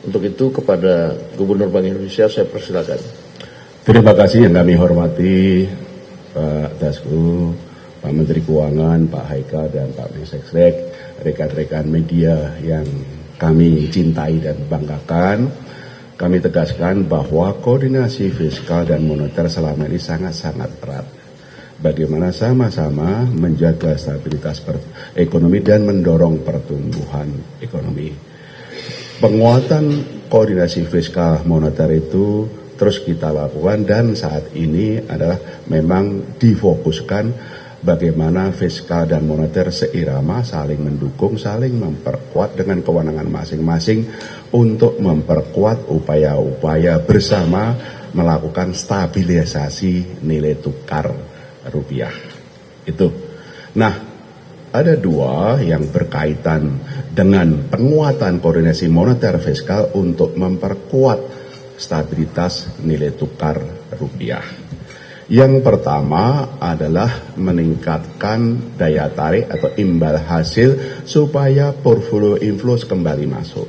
Untuk itu kepada Gubernur Bank Indonesia saya persilakan. Terima kasih yang kami hormati Pak Dasko, Pak Menteri Keuangan, Pak Haika, dan Pak Mensesnek, rekan-rekan media yang kami cintai dan banggakan. Kami tegaskan bahwa koordinasi fiskal dan moneter selama ini sangat-sangat erat. Bagaimana sama-sama menjaga stabilitas ekonomi dan mendorong pertumbuhan ekonomi. Penguatan koordinasi fiskal moneter itu terus kita lakukan dan saat ini adalah memang difokuskan bagaimana fiskal dan moneter seirama, saling mendukung, saling memperkuat dengan kewenangan masing-masing untuk memperkuat upaya-upaya bersama melakukan stabilisasi nilai tukar rupiah. Itu. Nah, ada dua yang berkaitan dengan penguatan koordinasi moneter fiskal untuk memperkuat stabilitas nilai tukar rupiah. Yang pertama adalah meningkatkan daya tarik atau imbal hasil supaya portfolio inflows kembali masuk.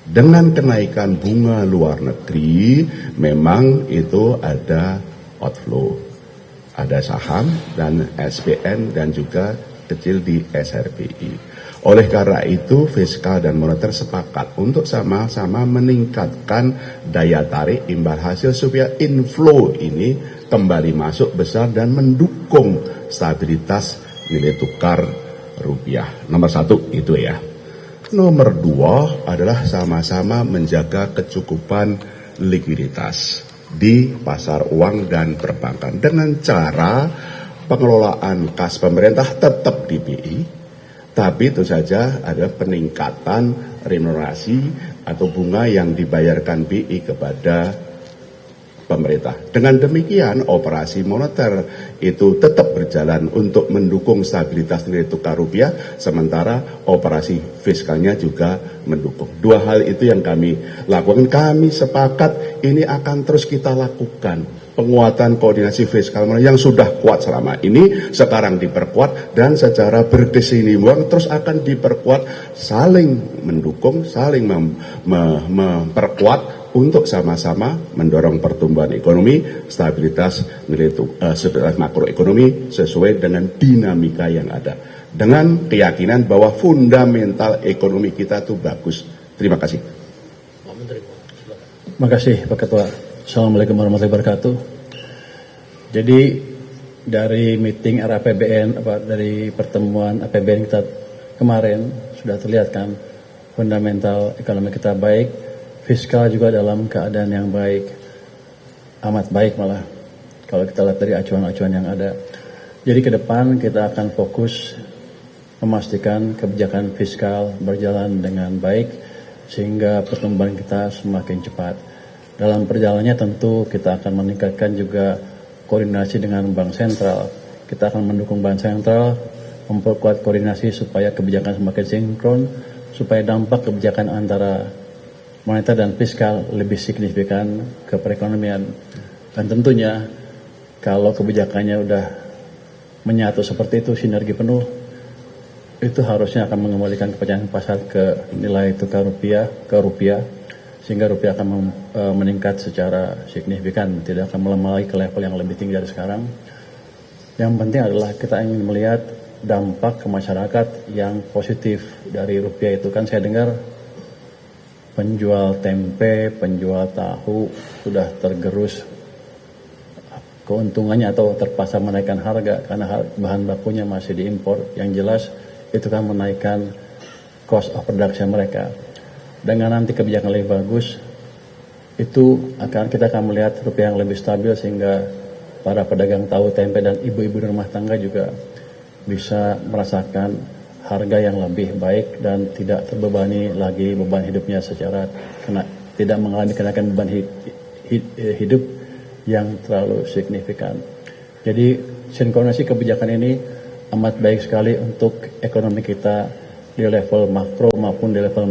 Dengan kenaikan bunga luar negeri, memang itu ada outflow. Ada saham dan SPN dan juga kecil di SRBI. Oleh karena itu, fiskal dan moneter sepakat untuk sama-sama meningkatkan daya tarik imbal hasil supaya inflow ini kembali masuk besar dan mendukung stabilitas nilai tukar rupiah. Nomor satu itu ya. Nomor dua adalah sama-sama menjaga kecukupan likuiditas di pasar uang dan perbankan dengan cara pengelolaan kas pemerintah tetap di BI, tapi itu saja ada peningkatan remunerasi atau bunga yang dibayarkan BI kepada pemerintah. Dengan demikian, operasi moneter itu tetap berjalan untuk mendukung stabilitas nilai tukar rupiah, sementara operasi fiskalnya juga mendukung. Dua hal itu yang kami lakukan. Kami sepakat ini akan terus kita lakukan. Penguatan koordinasi fiskal yang sudah kuat selama ini sekarang diperkuat dan secara berkesinambungan terus akan diperkuat, saling mendukung, saling memperkuat untuk sama-sama mendorong pertumbuhan ekonomi, stabilitas nilai stabilitas makroekonomi sesuai dengan dinamika yang ada. Dengan keyakinan bahwa fundamental ekonomi kita itu bagus. Terima kasih. Pak Menteri, Terima kasih Pak Ketua. Assalamualaikum warahmatullahi wabarakatuh. Jadi dari meeting RAPBN, dari pertemuan APBN kita kemarin sudah terlihat kan fundamental ekonomi kita baik, fiskal juga dalam keadaan yang baik, amat baik malah kalau kita lihat dari acuan-acuan yang ada. Jadi ke depan kita akan fokus memastikan kebijakan fiskal berjalan dengan baik sehingga pertumbuhan kita semakin cepat. Dalam perjalanannya tentu kita akan meningkatkan juga koordinasi dengan Bank Sentral. Kita akan mendukung Bank Sentral, memperkuat koordinasi supaya kebijakan semakin sinkron, supaya dampak kebijakan antara moneter dan fiskal lebih signifikan ke perekonomian. Dan tentunya kalau kebijakannya udah menyatu seperti itu, sinergi penuh, itu harusnya akan mengembalikan kepercayaan pasar ke nilai tukar rupiah, ke rupiah, sehingga rupiah akan meningkat secara signifikan, tidak akan melemah lagi ke level yang lebih tinggi dari sekarang. Yang penting adalah kita ingin melihat dampak ke masyarakat yang positif dari rupiah itu. Kan saya dengar penjual tempe, penjual tahu sudah tergerus keuntungannya atau terpaksa menaikkan harga karena bahan bakunya masih diimpor. Yang jelas itu kan menaikkan cost of production mereka. Dengan nanti kebijakan lebih bagus, itu kita akan melihat rupiah yang lebih stabil sehingga para pedagang tahu, tempe dan ibu-ibu rumah tangga juga bisa merasakan harga yang lebih baik dan tidak terbebani lagi beban hidupnya secara tidak mengalami kenaikan beban hidup yang terlalu signifikan. Jadi sinkronisasi kebijakan ini amat baik sekali untuk ekonomi kita di level makro maupun di level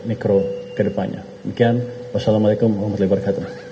mikro ke depannya. Demikian, wassalamualaikum warahmatullahi wabarakatuh.